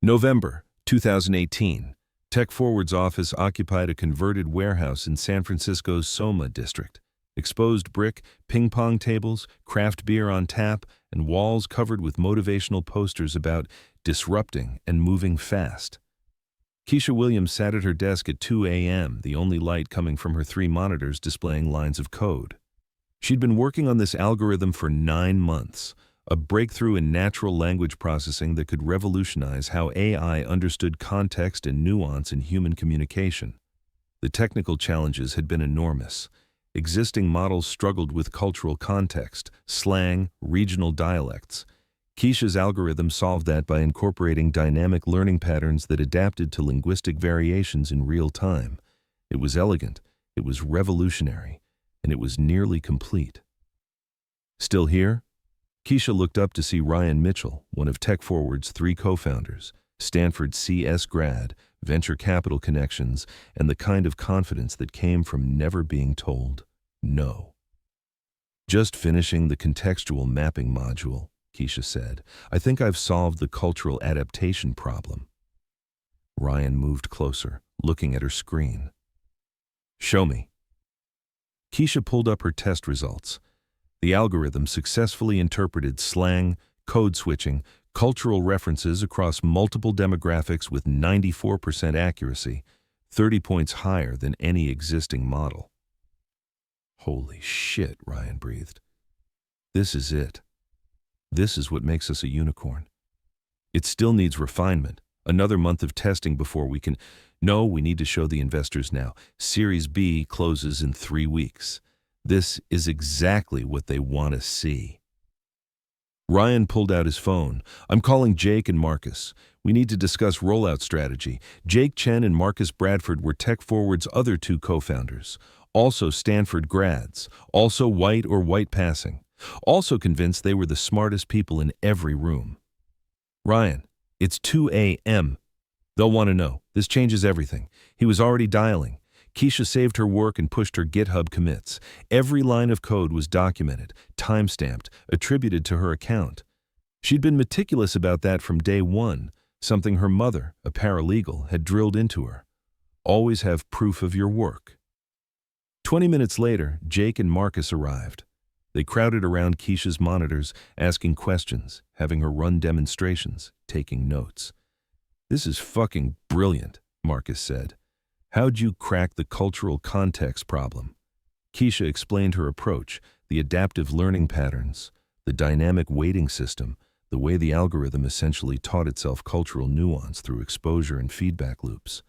November 2018. TechForward's office occupied a converted warehouse in San Francisco's Soma district. Exposed brick, ping-pong tables, craft beer on tap, and walls covered with motivational posters about disrupting and moving fast. Keisha Williams sat at her desk at 2 a.m., the only light coming from her 3 monitors displaying lines of code. She'd been working on this algorithm for 9 months, a breakthrough in natural language processing that could revolutionize how AI understood context and nuance in human communication. The technical challenges had been enormous. Existing models struggled with cultural context, slang, regional dialects. Keisha's algorithm solved that by incorporating dynamic learning patterns that adapted to linguistic variations in real time. It was elegant, it was revolutionary, and it was nearly complete. Still here? Keisha looked up to see Ryan Mitchell, one of TechForward's 3 co-founders, Stanford CS grad, venture capital connections, and the kind of confidence that came from never being told no. Just finishing the contextual mapping module, Keisha said. I think I've solved the cultural adaptation problem. Ryan moved closer, looking at her screen. Show me. Keisha pulled up her test results. The algorithm successfully interpreted slang, code switching, cultural references across multiple demographics with 94% accuracy, 30 points higher than any existing model. Holy shit, Ryan breathed. This is it. This is what makes us a unicorn. It still needs refinement, another month of testing before we can... No, we need to show the investors now. Series B closes in 3 weeks. This is exactly what they want to see. Ryan pulled out his phone. I'm calling Jake and Marcus. We need to discuss rollout strategy. Jake, Chen, and Marcus Bradford were TechForward's other 2 co-founders. Also Stanford grads. Also white or white passing. Also convinced they were the smartest people in every room. Ryan, it's 2 a.m. They'll want to know. This changes everything. He was already dialing. Keisha saved her work and pushed her GitHub commits. Every line of code was documented, time-stamped, attributed to her account. She'd been meticulous about that from day one, something her mother, a paralegal, had drilled into her. Always have proof of your work. 20 minutes later, Jake and Marcus arrived. They crowded around Keisha's monitors, asking questions, having her run demonstrations, taking notes. This is fucking brilliant, Marcus said. How'd you crack the cultural context problem? Keisha explained her approach, the adaptive learning patterns, the dynamic weighting system, the way the algorithm essentially taught itself cultural nuance through exposure and feedback loops.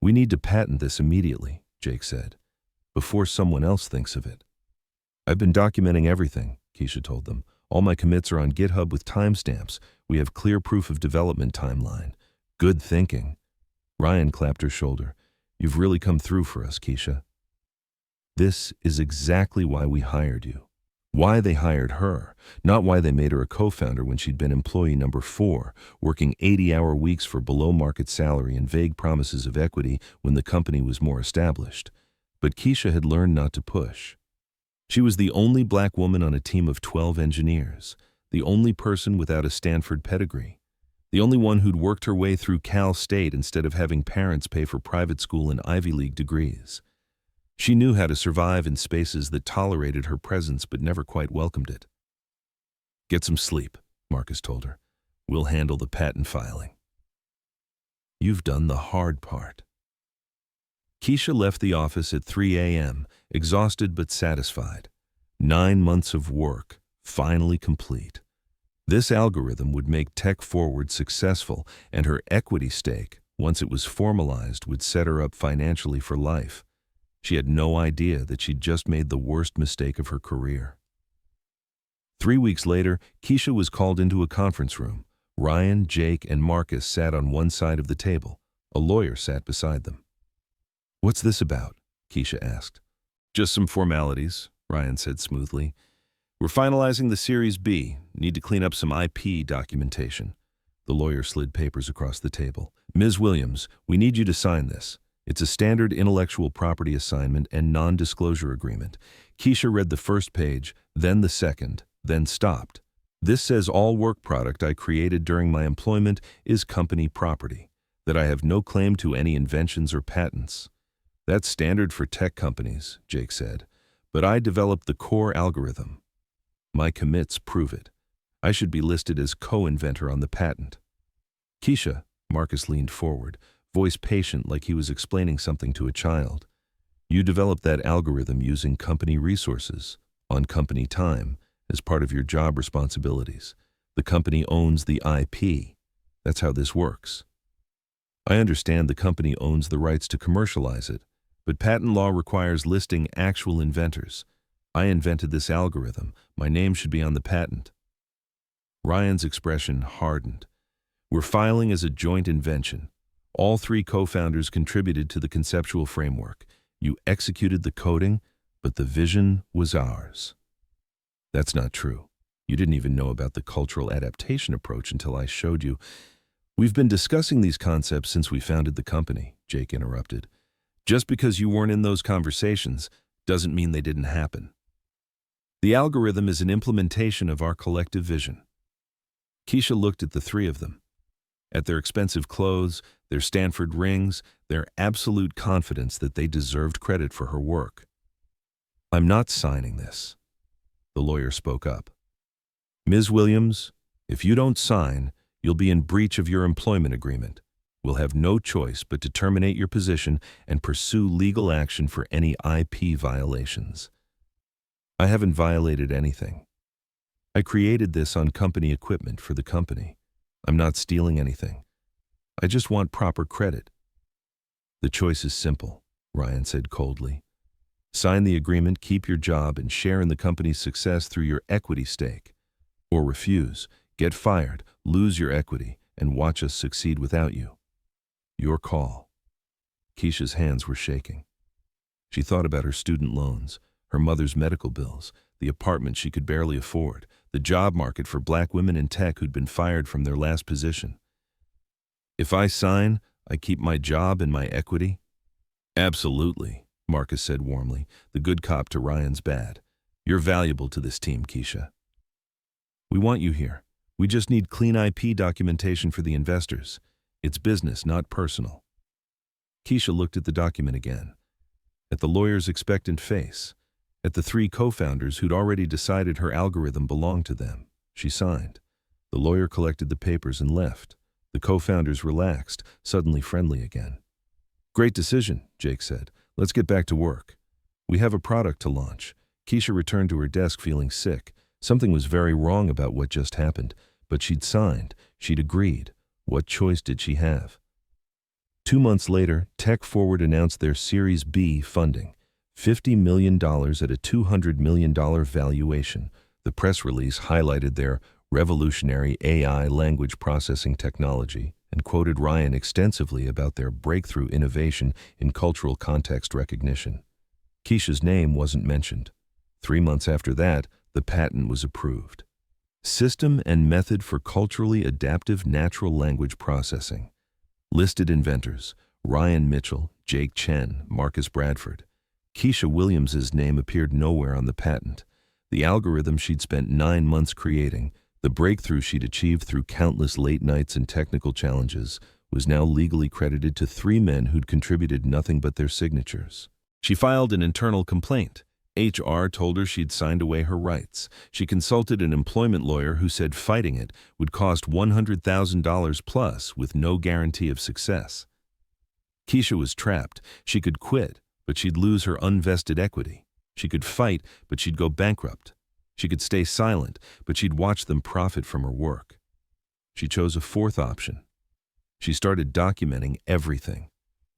We need to patent this immediately, Jake said, before someone else thinks of it. I've been documenting everything, Keisha told them. All my commits are on GitHub with timestamps. We have clear proof of development timeline. Good thinking. Ryan clapped her shoulder. You've really come through for us, Keisha. This is exactly why we hired you. Why they hired her, not why they made her a co-founder when she'd been employee number 4, working 80-hour weeks for below-market salary and vague promises of equity when the company was more established. But Keisha had learned not to push. She was the only black woman on a team of 12 engineers, the only person without a Stanford pedigree, the only one who'd worked her way through Cal State instead of having parents pay for private school and Ivy League degrees. She knew how to survive in spaces that tolerated her presence but never quite welcomed it. Get some sleep, Marcus told her. We'll handle the patent filing. You've done the hard part. Keisha left the office at 3 a.m., exhausted but satisfied. 9 months of work, finally complete. This algorithm would make TechForward successful, and her equity stake, once it was formalized, would set her up financially for life. She had no idea that she'd just made the worst mistake of her career. 3 weeks later, Keisha was called into a conference room. Ryan, Jake, and Marcus sat on one side of the table. A lawyer sat beside them. What's this about? Keisha asked. Just some formalities, Ryan said smoothly. We're finalizing the Series B. Need to clean up some IP documentation. The lawyer slid papers across the table. Ms. Williams, we need you to sign this. It's a standard intellectual property assignment and non-disclosure agreement. Keisha read the first page, then the second, then stopped. This says all work product I created during my employment is company property, that I have no claim to any inventions or patents. That's standard for tech companies, Jake said, but I developed the core algorithm. My commits prove it. I should be listed as co-inventor on the patent. Keisha, Marcus leaned forward, voice patient like he was explaining something to a child. You developed that algorithm using company resources, on company time, as part of your job responsibilities. The company owns the IP. That's how this works. I understand the company owns the rights to commercialize it, but patent law requires listing actual inventors. I invented this algorithm. My name should be on the patent. Ryan's expression hardened. We're filing as a joint invention. All three co-founders contributed to the conceptual framework. You executed the coding, but the vision was ours. That's not true. You didn't even know about the cultural adaptation approach until I showed you. We've been discussing these concepts since we founded the company, Jake interrupted. Just because you weren't in those conversations doesn't mean they didn't happen. The algorithm is an implementation of our collective vision. Keisha looked at the three of them. At their expensive clothes, their Stanford rings, their absolute confidence that they deserved credit for her work. I'm not signing this. The lawyer spoke up. Ms. Williams, if you don't sign, you'll be in breach of your employment agreement. We'll have no choice but to terminate your position and pursue legal action for any IP violations. I haven't violated anything. I created this on company equipment for the company. I'm not stealing anything. I just want proper credit. The choice is simple, Ryan said coldly. Sign the agreement, keep your job, and share in the company's success through your equity stake. Or refuse, get fired, lose your equity, and watch us succeed without you. Your call. Keisha's hands were shaking. She thought about her student loans, her mother's medical bills, the apartment she could barely afford, the job market for black women in tech who'd been fired from their last position. If I sign, I keep my job and my equity? Absolutely, Marcus said warmly, the good cop to Ryan's bad. You're valuable to this team, Keisha. We want you here. We just need clean IP documentation for the investors. It's business, not personal. Keisha looked at the document again, at the lawyer's expectant face, at the three co-founders who'd already decided her algorithm belonged to them. She signed. The lawyer collected the papers and left. The co-founders relaxed, suddenly friendly again. Great decision, Jake said. Let's get back to work. We have a product to launch. Keisha returned to her desk feeling sick. Something was very wrong about what just happened, but she'd signed. She'd agreed. What choice did she have? 2 months later, TechForward announced their Series B funding, $50 million at a $200 million valuation. The press release highlighted their revolutionary AI language processing technology and quoted Ryan extensively about their breakthrough innovation in cultural context recognition. Keisha's name wasn't mentioned. 3 months after that, the patent was approved. System and method for culturally adaptive natural language processing. Listed inventors: Ryan Mitchell, Jake Chen, Marcus Bradford. Keisha Williams' name appeared nowhere on the patent. The algorithm she'd spent 9 months creating, the breakthrough she'd achieved through countless late nights and technical challenges, was now legally credited to 3 men who'd contributed nothing but their signatures. She filed an internal complaint. HR told her she'd signed away her rights. She consulted an employment lawyer who said fighting it would cost $100,000 plus with no guarantee of success. Keisha was trapped. She could quit, but she'd lose her unvested equity. She could fight, but she'd go bankrupt. She could stay silent, but she'd watch them profit from her work. She chose a fourth option. She started documenting everything.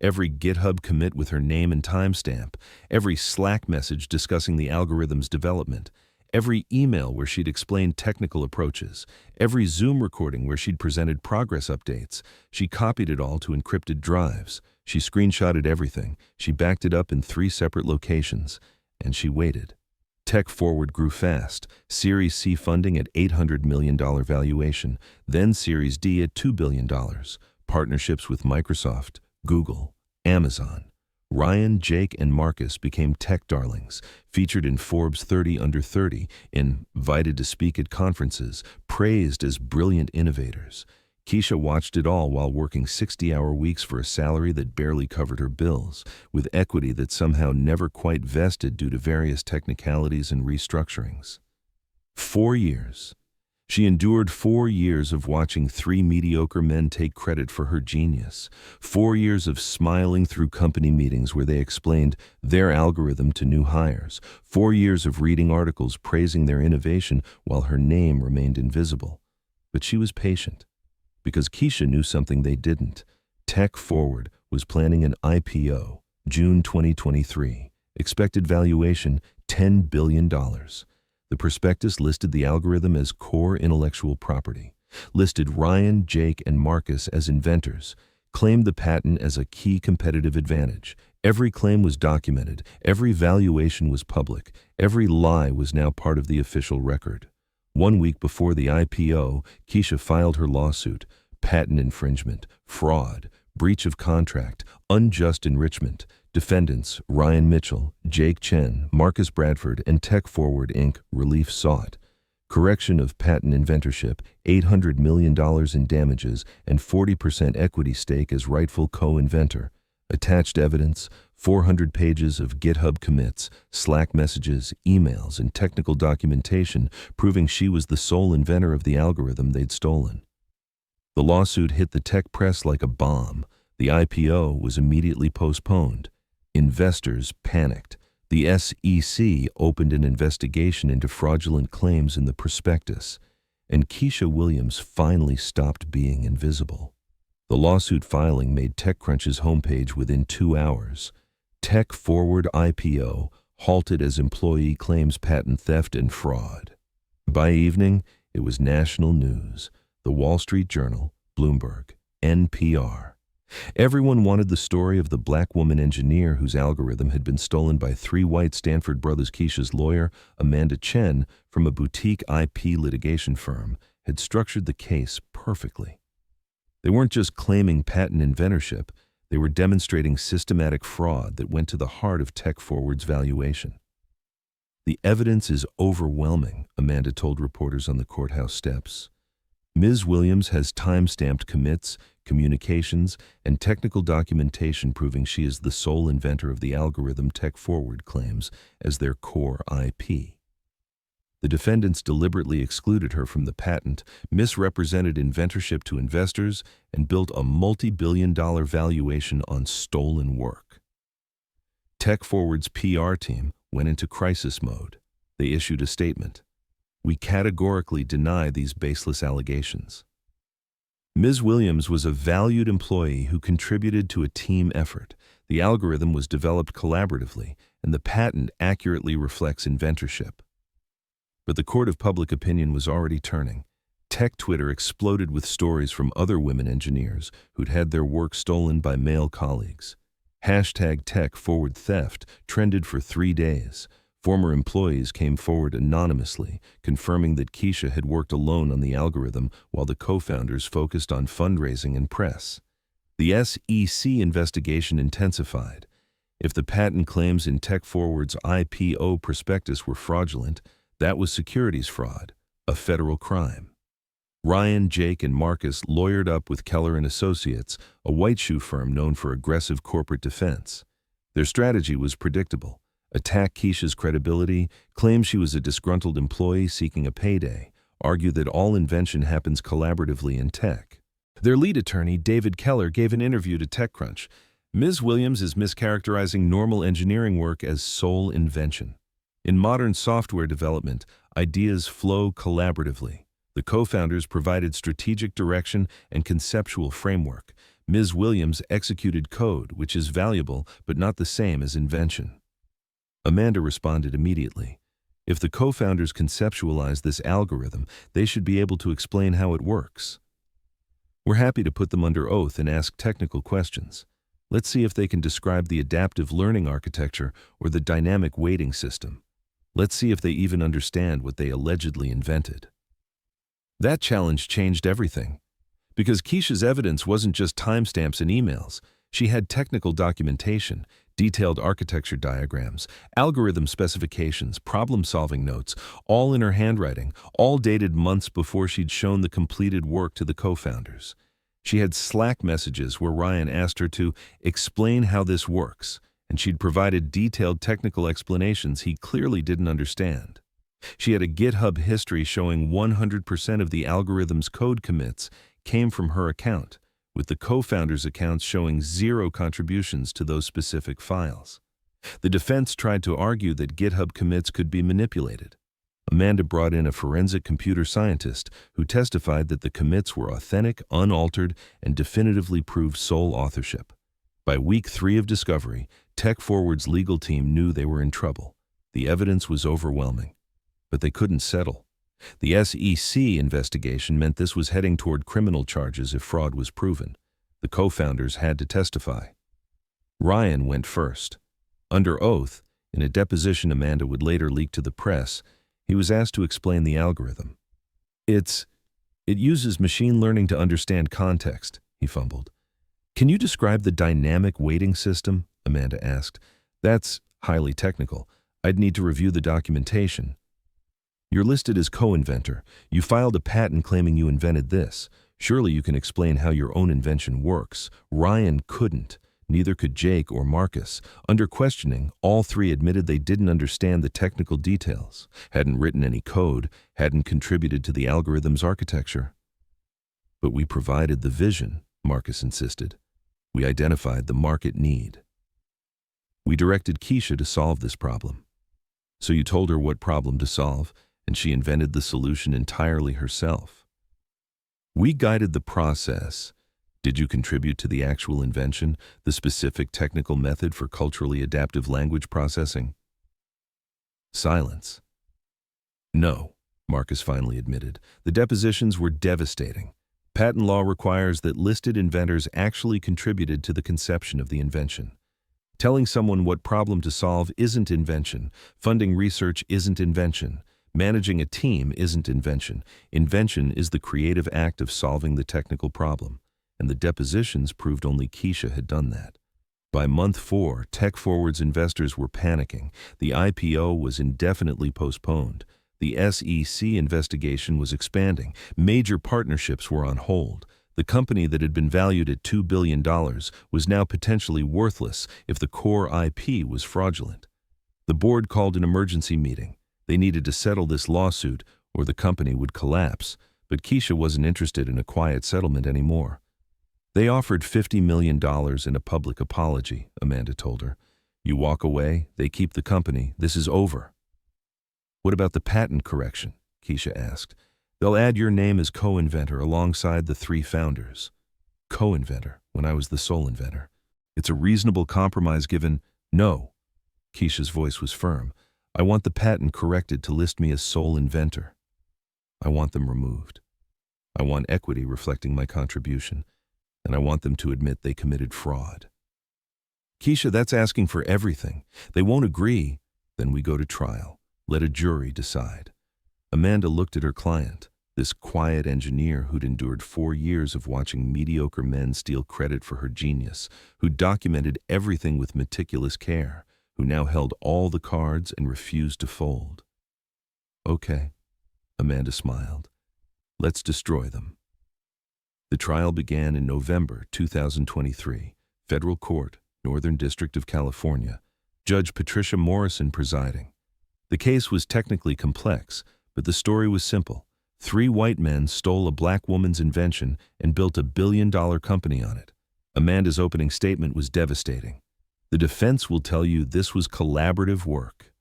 Every GitHub commit with her name and timestamp, every Slack message discussing the algorithm's development, every email where she'd explained technical approaches, every Zoom recording where she'd presented progress updates. She copied it all to encrypted drives. She screenshotted everything. She backed it up in 3 separate locations. And she waited. TechForward grew fast. Series C funding at $800 million valuation, then Series D at $2 billion. Partnerships with Microsoft, Google, Amazon. Ryan, Jake, and Marcus became tech darlings, featured in Forbes 30 Under 30, invited to speak at conferences, praised as brilliant innovators. Keisha watched it all while working 60-hour weeks for a salary that barely covered her bills, with equity that somehow never quite vested due to various technicalities and restructurings. 4 years. She endured 4 years of watching 3 mediocre men take credit for her genius. 4 years of smiling through company meetings where they explained their algorithm to new hires. 4 years of reading articles praising their innovation while her name remained invisible. But she was patient, because Keisha knew something they didn't. TechForward was planning an IPO, June 2023. Expected valuation, $10 billion. The prospectus listed the algorithm as core intellectual property, listed Ryan, Jake, and Marcus as inventors, claimed the patent as a key competitive advantage. Every claim was documented, every valuation was public, every lie was now part of the official record. 1 week before the IPO, Keisha filed her lawsuit: patent infringement, fraud, breach of contract, unjust enrichment. Defendants: Ryan Mitchell, Jake Chen, Marcus Bradford, and TechForward Inc. Relief sought. Correction of patent inventorship, $800 million in damages, and 40% equity stake as rightful co-inventor. Attached evidence: 400 pages of GitHub commits, Slack messages, emails, and technical documentation proving she was the sole inventor of the algorithm they'd stolen. The lawsuit hit the tech press like a bomb. The IPO was immediately postponed. Investors panicked. The SEC opened an investigation into fraudulent claims in the prospectus, and Keisha Williams finally stopped being invisible. The lawsuit filing made TechCrunch's homepage within 2 hours. TechForward IPO halted as employee claims patent theft and fraud. By evening, it was national news: The Wall Street Journal, Bloomberg, NPR. Everyone wanted the story of the black woman engineer whose algorithm had been stolen by 3 white Stanford brothers. Keisha's lawyer, Amanda Chen, from a boutique IP litigation firm, had structured the case perfectly. They weren't just claiming patent inventorship, they were demonstrating systematic fraud that went to the heart of TechForward's valuation. "The evidence is overwhelming," Amanda told reporters on the courthouse steps. Ms. Williams has time-stamped commits, communications, and technical documentation proving she is the sole inventor of the algorithm TechForward claims as their core IP. The defendants deliberately excluded her from the patent, misrepresented inventorship to investors, and built a multi-billion-dollar valuation on stolen work. TechForward's PR team went into crisis mode. They issued a statement: "We categorically deny these baseless allegations." Ms. Williams was a valued employee who contributed to a team effort. The algorithm was developed collaboratively, and the patent accurately reflects inventorship. But the court of public opinion was already turning. Tech Twitter exploded with stories from other women engineers who'd had their work stolen by male colleagues. #TechForward theft trended for 3 days. Former employees came forward anonymously, confirming that Keisha had worked alone on the algorithm while the co-founders focused on fundraising and press. The SEC investigation intensified. If the patent claims in TechForward's IPO prospectus were fraudulent, that was securities fraud, a federal crime. Ryan, Jake, and Marcus lawyered up with Keller & Associates, a white shoe firm known for aggressive corporate defense. Their strategy was predictable: attack Keisha's credibility, claim she was a disgruntled employee seeking a payday, argue that all invention happens collaboratively in tech. Their lead attorney, David Keller, gave an interview to TechCrunch. "Ms. Williams is mischaracterizing normal engineering work as sole invention. In modern software development, ideas flow collaboratively. The co-founders provided strategic direction and conceptual framework. Ms. Williams executed code, which is valuable but not the same as invention." Amanda responded immediately. If the co-founders conceptualize this algorithm, they should be able to explain how it works. "We're happy to put them under oath and ask technical questions. Let's see if they can describe the adaptive learning architecture or the dynamic weighting system. Let's see if they even understand what they allegedly invented." That challenge changed everything. Because Keisha's evidence wasn't just timestamps and emails. She had technical documentation, Detailed architecture diagrams, algorithm specifications, problem-solving notes, all in her handwriting, all dated months before she'd shown the completed work to the co-founders. She had Slack messages where Ryan asked her to explain how this works, and she'd provided detailed technical explanations he clearly didn't understand. She had a GitHub history showing 100% of the algorithm's code commits came from her account, with the co-founders' accounts showing zero contributions to those specific files. The defense tried to argue that GitHub commits could be manipulated. Amanda brought in a forensic computer scientist who testified that the commits were authentic, unaltered, and definitively proved sole authorship. By week 3 of discovery, TechForward's legal team knew they were in trouble. The evidence was overwhelming, but they couldn't settle. The SEC investigation meant this was heading toward criminal charges if fraud was proven. The co-founders had to testify. Ryan went first. Under oath, in a deposition Amanda would later leak to the press, he was asked to explain the algorithm. It uses machine learning to understand context, he fumbled. Can you describe the dynamic weighting system? Amanda asked. That's highly technical. I'd need to review the documentation. You're listed as co-inventor. You filed a patent claiming you invented this. Surely you can explain how your own invention works. Ryan couldn't. Neither could Jake or Marcus. Under questioning, all three admitted they didn't understand the technical details, hadn't written any code, hadn't contributed to the algorithm's architecture. But we provided the vision, Marcus insisted. We identified the market need. We directed Keisha to solve this problem. So you told her what problem to solve, and she invented the solution entirely herself. We guided the process. Did you contribute to the actual invention, the specific technical method for culturally adaptive language processing? Silence. No, Marcus finally admitted. The depositions were devastating. Patent law requires that listed inventors actually contributed to the conception of the invention. Telling someone what problem to solve isn't invention. Funding research isn't invention. Managing a team isn't invention. Invention is the creative act of solving the technical problem, and the depositions proved only Keisha had done that. By month 4, TechForward's investors were panicking. The IPO was indefinitely postponed. The SEC investigation was expanding. Major partnerships were on hold. The company that had been valued at $2 billion was now potentially worthless if the core IP was fraudulent. The board called an emergency meeting. They needed to settle this lawsuit or the company would collapse, but Keisha wasn't interested in a quiet settlement anymore. They offered $50 million in a public apology, Amanda told her. You walk away, they keep the company, this is over. What about the patent correction? Keisha asked. They'll add your name as co-inventor alongside the 3 founders. Co-inventor, when I was the sole inventor. It's a reasonable compromise given. No. Keisha's voice was firm. I want the patent corrected to list me as sole inventor. I want them removed. I want equity reflecting my contribution, and I want them to admit they committed fraud. Keisha, that's asking for everything. They won't agree. Then we go to trial. Let a jury decide. Amanda looked at her client, this quiet engineer who'd endured 4 years of watching mediocre men steal credit for her genius, who documented everything with meticulous care, who now held all the cards and refused to fold. Okay, Amanda smiled. Let's destroy them. The trial began in November 2023, Federal Court, Northern District of California, Judge Patricia Morrison presiding. The case was technically complex, but the story was simple. 3 white men stole a black woman's invention and built a billion-dollar company on it. Amanda's opening statement was devastating. The defense will tell you this was collaborative work.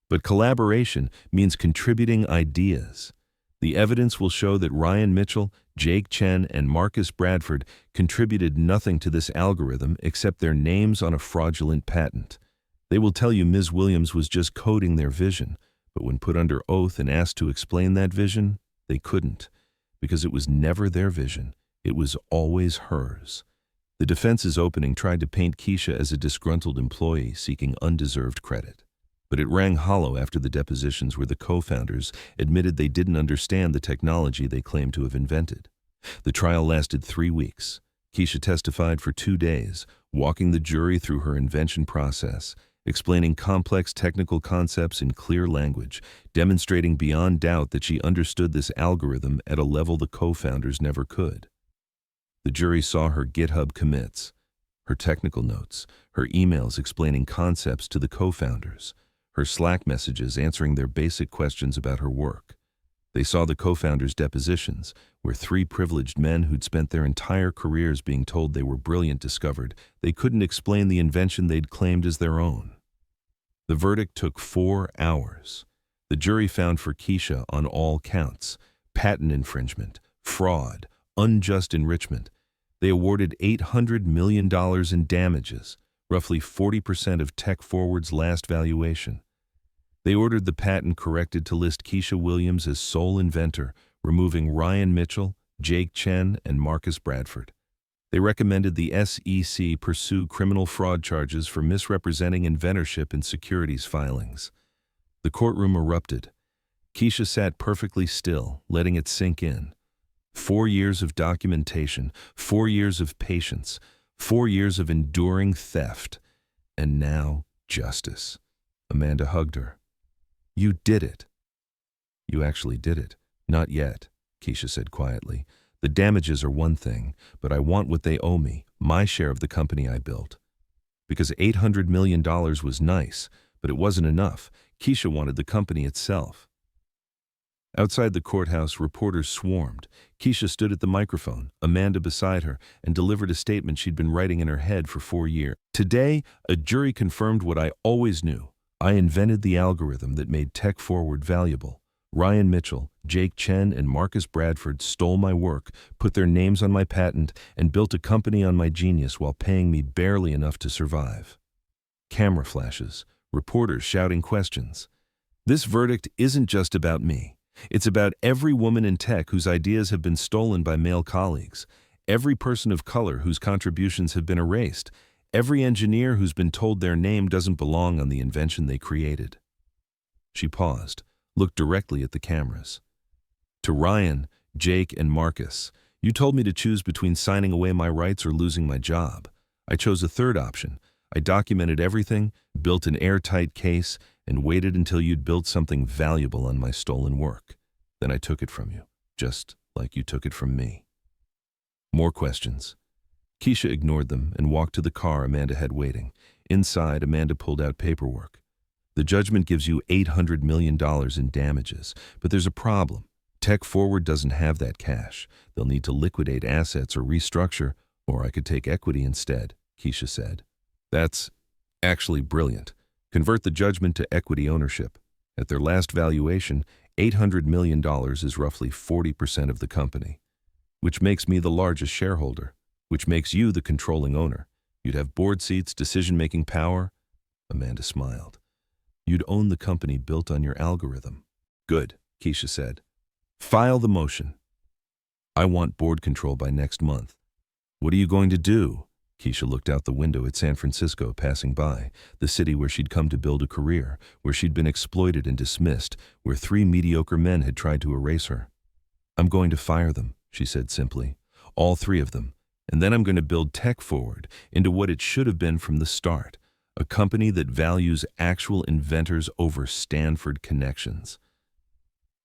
But collaboration means contributing ideas. The evidence will show that Ryan Mitchell, Jake Chen, and Marcus Bradford contributed nothing to this algorithm except their names on a fraudulent patent. They will tell you Ms. Williams was just coding their vision, but when put under oath and asked to explain that vision, they couldn't, because it was never their vision. It was always hers. The defense's opening tried to paint Keisha as a disgruntled employee seeking undeserved credit. But it rang hollow after the depositions where the co-founders admitted they didn't understand the technology they claimed to have invented. The trial lasted 3 weeks. Keisha testified for 2 days, walking the jury through her invention process, explaining complex technical concepts in clear language, demonstrating beyond doubt that she understood this algorithm at a level the co-founders never could. The jury saw her GitHub commits, her technical notes, her emails explaining concepts to the co-founders, her Slack messages answering their basic questions about her work. They saw the co-founders' depositions, where three privileged men who'd spent their entire careers being told they were brilliant discovered they couldn't explain the invention they'd claimed as their own. The verdict took 4 hours. The jury found for Keisha on all counts: patent infringement, fraud, unjust enrichment. They awarded $800 million in damages, roughly 40% of TechForward's last valuation. They ordered the patent corrected to list Keisha Williams as sole inventor, removing Ryan Mitchell, Jake Chen, and Marcus Bradford. They recommended the SEC pursue criminal fraud charges for misrepresenting inventorship in securities filings. The courtroom erupted. Keisha sat perfectly still, letting it sink in. 4 years of documentation, 4 years of patience, 4 years of enduring theft, and now justice. Amanda hugged her. "You did it." "You actually did it." "Not yet," Keisha said quietly. "The damages are one thing, but I want what they owe me, my share of the company I built." Because $800 million was nice, but it wasn't enough. Keisha wanted the company itself. Outside the courthouse, reporters swarmed. Keisha stood at the microphone, Amanda beside her, and delivered a statement she'd been writing in her head for 4 years. "Today, a jury confirmed what I always knew. I invented the algorithm that made TechForward valuable. Ryan Mitchell, Jake Chen, and Marcus Bradford stole my work, put their names on my patent, and built a company on my genius while paying me barely enough to survive." Camera flashes, reporters shouting questions. This verdict isn't just about me. It's about every woman in tech whose ideas have been stolen by male colleagues, every person of color whose contributions have been erased, every engineer who's been told their name doesn't belong on the invention they created. She paused, looked directly at the cameras. "To Ryan, Jake, and Marcus, you told me to choose between signing away my rights or losing my job. I chose a third option. I documented everything, built an airtight case, and waited until you'd built something valuable on my stolen work. Then I took it from you, just like you took it from me." More questions. Keisha ignored them and walked to the car Amanda had waiting. Inside, Amanda pulled out paperwork. "The judgment gives you $800 million in damages, but there's a problem. TechForward doesn't have that cash. They'll need to liquidate assets or restructure, or I could take equity instead," Keisha said. "That's actually brilliant. Convert the judgment to equity ownership. At their last valuation, $800 million is roughly 40% of the company, which makes me the largest shareholder, which makes you the controlling owner. You'd have board seats, decision-making power." Amanda smiled. "You'd own the company built on your algorithm." "Good," Keisha said. "File the motion. I want board control by next month." "What are you going to do?" Keisha looked out the window at San Francisco, passing by, the city where she'd come to build a career, where she'd been exploited and dismissed, where 3 mediocre men had tried to erase her. "I'm going to fire them," she said simply. "All 3 of them. And then I'm going to build TechForward into what it should have been from the start, a company that values actual inventors over Stanford connections."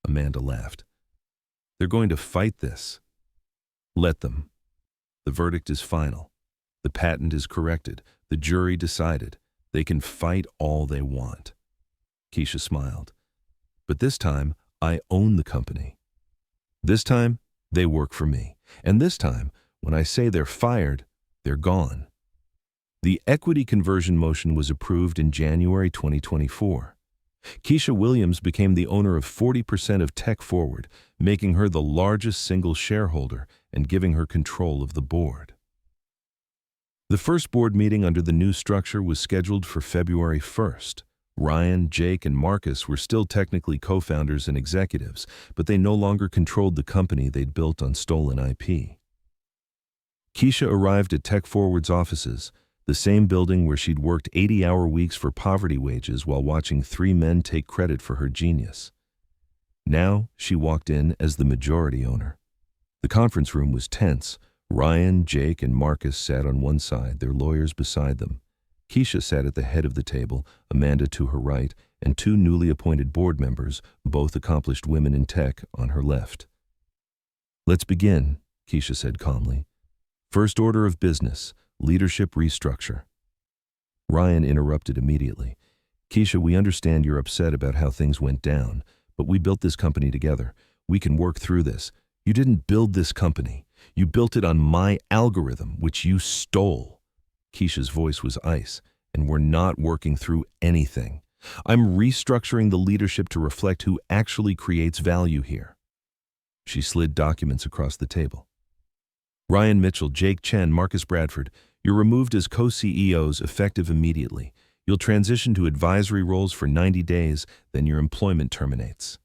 Amanda laughed. "They're going to fight this." "Let them. The verdict is final. The patent is corrected. The jury decided. They can fight all they want." Keisha smiled. "But this time, I own the company. This time, they work for me. And this time, when I say they're fired, they're gone." The equity conversion motion was approved in January 2024. Keisha Williams became the owner of 40% of TechForward, making her the largest single shareholder and giving her control of the board. The first board meeting under the new structure was scheduled for February 1st. Ryan, Jake, and Marcus were still technically co-founders and executives, but they no longer controlled the company they'd built on stolen IP. Keisha arrived at TechForward's offices, the same building where she'd worked 80-hour weeks for poverty wages while watching 3 men take credit for her genius. Now, she walked in as the majority owner. The conference room was tense. Ryan, Jake, and Marcus sat on one side, their lawyers beside them. Keisha sat at the head of the table, Amanda to her right, and two newly appointed board members, both accomplished women in tech, on her left. "Let's begin," Keisha said calmly. "First order of business, leadership restructure." Ryan interrupted immediately. "Keisha, we understand you're upset about how things went down, but we built this company together. We can work through this. You didn't build this company. You built it on my algorithm, which you stole." Keisha's voice was ice, "and we're not working through anything. I'm restructuring the leadership to reflect who actually creates value here." She slid documents across the table. "Ryan Mitchell, Jake Chen, Marcus Bradford, you're removed as co-CEOs effective immediately. You'll transition to advisory roles for 90 days, then your employment terminates."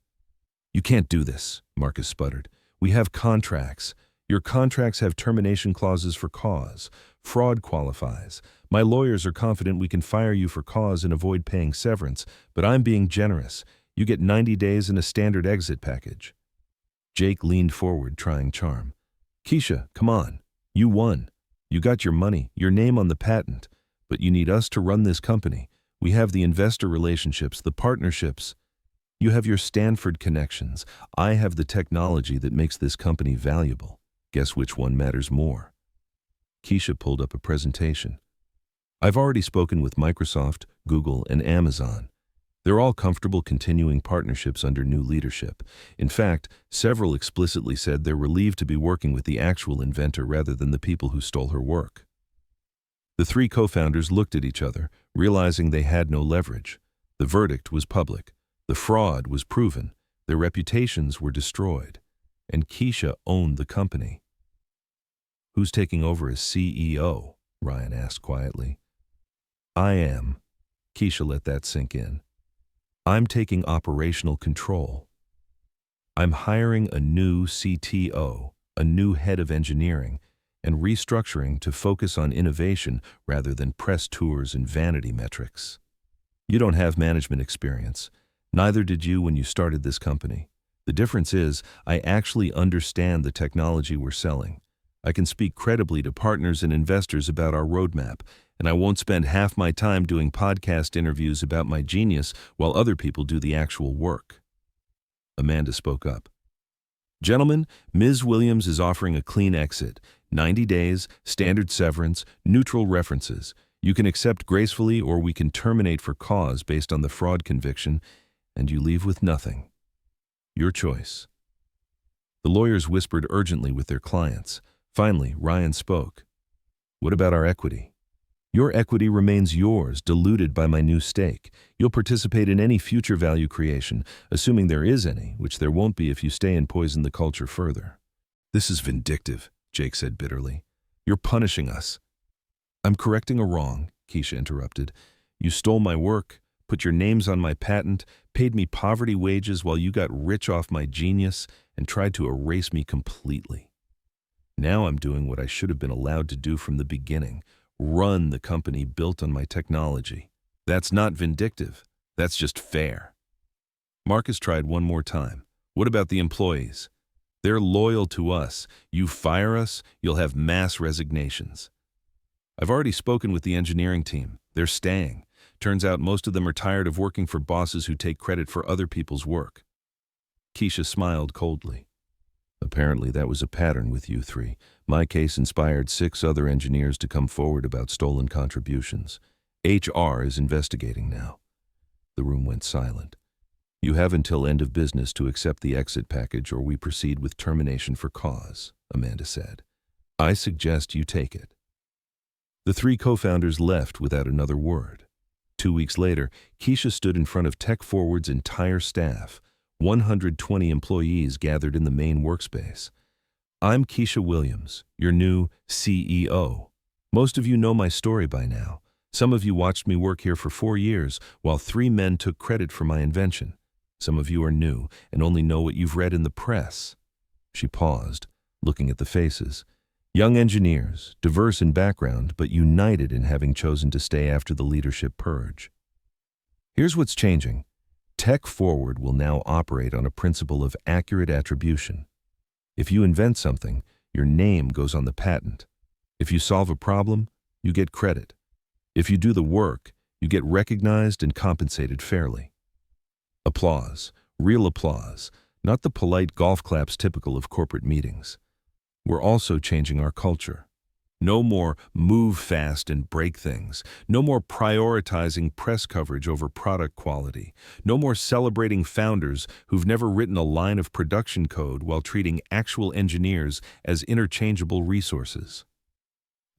"You can't do this," Marcus sputtered. "We have contracts. Your contracts have termination clauses for cause. Fraud qualifies. My lawyers are confident we can fire you for cause and avoid paying severance, but I'm being generous. You get 90 days and a standard exit package." Jake leaned forward, trying charm. "Keisha, come on. You won. You got your money, your name on the patent, but you need us to run this company. We have the investor relationships, the partnerships. You have your Stanford connections. I have the technology that makes this company valuable. Guess which one matters more?" Keisha pulled up a presentation. "I've already spoken with Microsoft, Google, and Amazon. They're all comfortable continuing partnerships under new leadership. In fact, several explicitly said they're relieved to be working with the actual inventor rather than the people who stole her work." The three co-founders looked at each other, realizing they had no leverage. The verdict was public. The fraud was proven. Their reputations were destroyed. And Keisha owned the company. "Who's taking over as CEO?" Ryan asked quietly. "I am." Keisha let that sink in. "I'm taking operational control. I'm hiring a new CTO, a new head of engineering, and restructuring to focus on innovation rather than press tours and vanity metrics. You don't have management experience. Neither did you when you started this company. The difference is, I actually understand the technology we're selling. I can speak credibly to partners and investors about our roadmap, and I won't spend half my time doing podcast interviews about my genius while other people do the actual work." Amanda spoke up. "Gentlemen, Ms. Williams is offering a clean exit. 90 days, standard severance, neutral references. You can accept gracefully or we can terminate for cause based on the fraud conviction, and you leave with nothing. Your choice." The lawyers whispered urgently with their clients. Finally, Ryan spoke. "What about our equity?" "Your equity remains yours, diluted by my new stake. You'll participate in any future value creation, assuming there is any, which there won't be if you stay and poison the culture further." "This is vindictive," Jake said bitterly. "You're punishing us." "I'm correcting a wrong," Keisha interrupted. "You stole my work, put your names on my patent, paid me poverty wages while you got rich off my genius, and tried to erase me completely. Now I'm doing what I should have been allowed to do from the beginning, run the company built on my technology. That's not vindictive. That's just fair." Marcus tried one more time. "What about the employees? They're loyal to us. You fire us, you'll have mass resignations." "I've already spoken with the engineering team. They're staying. Turns out most of them are tired of working for bosses who take credit for other people's work." Keisha smiled coldly. "Apparently that was a pattern with you three. My case inspired 6 other engineers to come forward about stolen contributions. HR is investigating now." The room went silent. "You have until end of business to accept the exit package or we proceed with termination for cause," Amanda said. "I suggest you take it." The 3 co-founders left without another word. 2 weeks later, Keisha stood in front of TechForward's entire staff. 120 employees gathered in the main workspace. "I'm Keisha Williams, your new CEO. Most of you know my story by now. Some of you watched me work here for 4 years, while 3 men took credit for my invention. Some of you are new and only know what you've read in the press." She paused, looking at the faces. Young engineers, diverse in background, but united in having chosen to stay after the leadership purge. "Here's what's changing. TechForward will now operate on a principle of accurate attribution. If you invent something, Your name goes on the patent. If you solve a problem, you get credit. If you do the work, you get recognized and compensated fairly. Applause, real applause, not the polite golf claps typical of corporate meetings. We're also changing our culture. No more move fast and break things. No more prioritizing press coverage over product quality. No more celebrating founders who've never written a line of production code while treating actual engineers as interchangeable resources.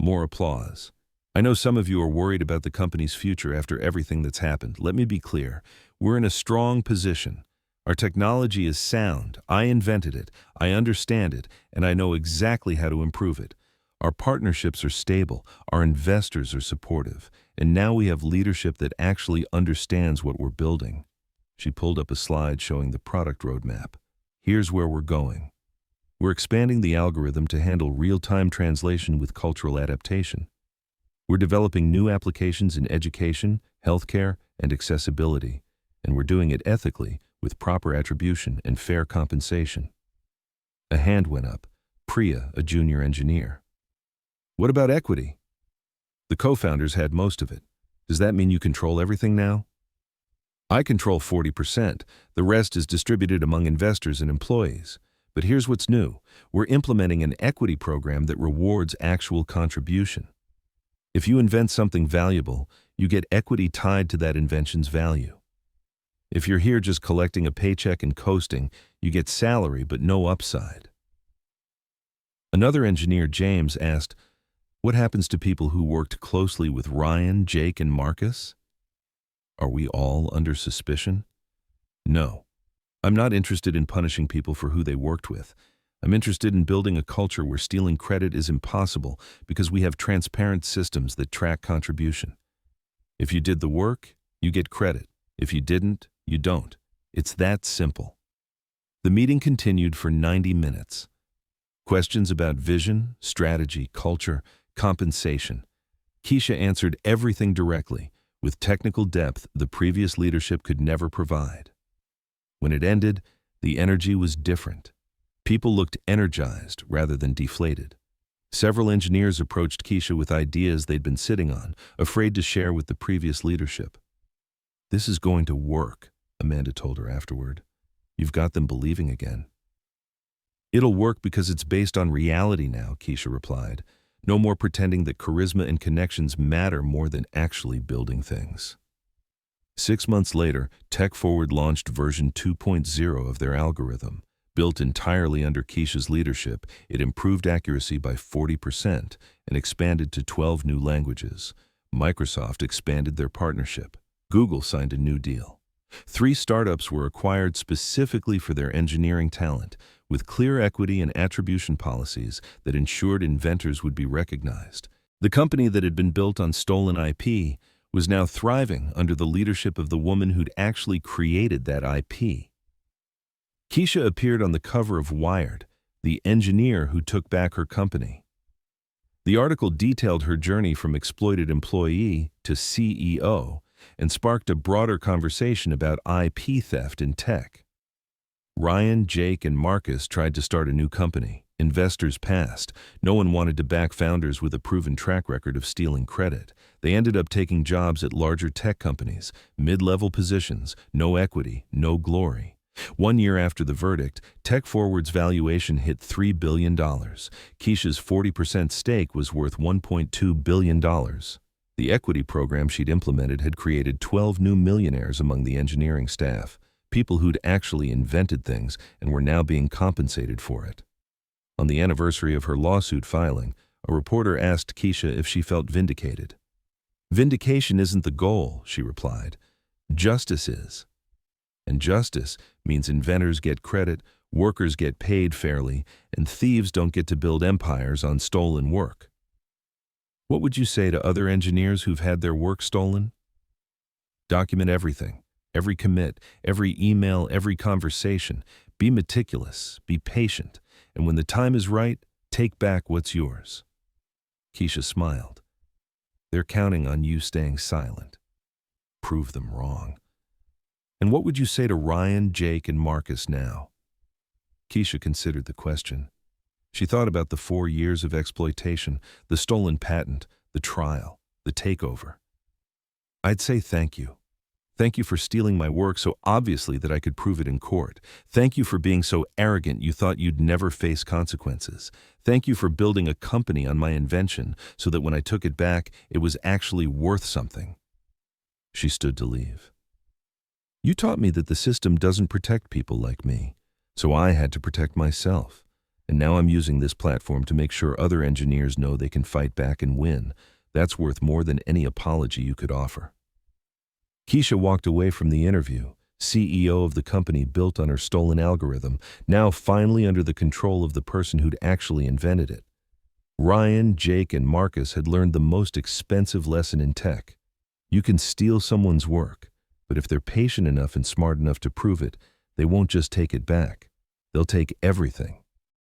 More applause. I know some of you are worried about the company's future after everything that's happened. Let me be clear. We're in a strong position. Our technology is sound. I invented it. I understand it, and I know exactly how to improve it. Our partnerships are stable. Our investors are supportive. And now we have leadership that actually understands what we're building. She pulled up a slide showing the product roadmap. Here's where we're going. We're expanding the algorithm to handle real-time translation with cultural adaptation. We're developing new applications in education, healthcare, and accessibility, and we're doing it ethically with proper attribution and fair compensation. A hand went up. Priya, a junior engineer. What about equity? The co-founders had most of it. Does that mean you control everything now? I control 40%. The rest is distributed among investors and employees. But here's what's new. We're implementing an equity program that rewards actual contribution. If you invent something valuable, you get equity tied to that invention's value. If you're here just collecting a paycheck and coasting, you get salary but no upside. Another engineer, James, asked, what happens to people who worked closely with Ryan, Jake, and Marcus? Are we all under suspicion? No. I'm not interested in punishing people for who they worked with. I'm interested in building a culture where stealing credit is impossible because we have transparent systems that track contribution. If you did the work, you get credit. If you didn't, you don't. It's that simple. The meeting continued for 90 minutes. Questions about vision, strategy, culture, compensation. Keisha answered everything directly, with technical depth the previous leadership could never provide. When it ended, the energy was different. People looked energized rather than deflated. Several engineers approached Keisha with ideas they'd been sitting on, afraid to share with the previous leadership. This is going to work, Amanda told her afterward. You've got them believing again. It'll work because it's based on reality now, Keisha replied. No more pretending that charisma and connections matter more than actually building things. 6 months later, TechForward launched version 2.0 of their algorithm. Built entirely under Keisha's leadership, it improved accuracy by 40% and expanded to 12 new languages. Microsoft expanded their partnership. Google signed a new deal. 3 startups were acquired specifically for their engineering talent, with clear equity and attribution policies that ensured inventors would be recognized. The company that had been built on stolen IP was now thriving under the leadership of the woman who'd actually created that IP. Keisha appeared on the cover of Wired, the engineer who took back her company. The article detailed her journey from exploited employee to CEO and sparked a broader conversation about IP theft in tech. Ryan, Jake, and Marcus tried to start a new company. Investors passed. No one wanted to back founders with a proven track record of stealing credit. They ended up taking jobs at larger tech companies, mid-level positions, no equity, no glory. 1 year after the verdict, TechForward's valuation hit $3 billion. Keisha's 40% stake was worth $1.2 billion. The equity program she'd implemented had created 12 new millionaires among the engineering staff, people who'd actually invented things and were now being compensated for it. On the anniversary of her lawsuit filing, a reporter asked Keisha if she felt vindicated. Vindication isn't the goal, she replied. Justice is. And justice means inventors get credit, workers get paid fairly, and thieves don't get to build empires on stolen work. What would you say to other engineers who've had their work stolen? Document everything, every commit, every email, every conversation. Be meticulous, be patient, and when the time is right, take back what's yours. Keisha smiled. They're counting on you staying silent. Prove them wrong. And what would you say to Ryan, Jake, and Marcus now? Keisha considered the question. She thought about the 4 years of exploitation, the stolen patent, the trial, the takeover. I'd say thank you. Thank you for stealing my work so obviously that I could prove it in court. Thank you for being so arrogant you thought you'd never face consequences. Thank you for building a company on my invention so that when I took it back, it was actually worth something. She stood to leave. You taught me that the system doesn't protect people like me, so I had to protect myself. And now I'm using this platform to make sure other engineers know they can fight back and win. That's worth more than any apology you could offer. Keisha walked away from the interview, CEO of the company built on her stolen algorithm, now finally under the control of the person who'd actually invented it. Ryan, Jake, and Marcus had learned the most expensive lesson in tech. You can steal someone's work, but if they're patient enough and smart enough to prove it, they won't just take it back. They'll take everything.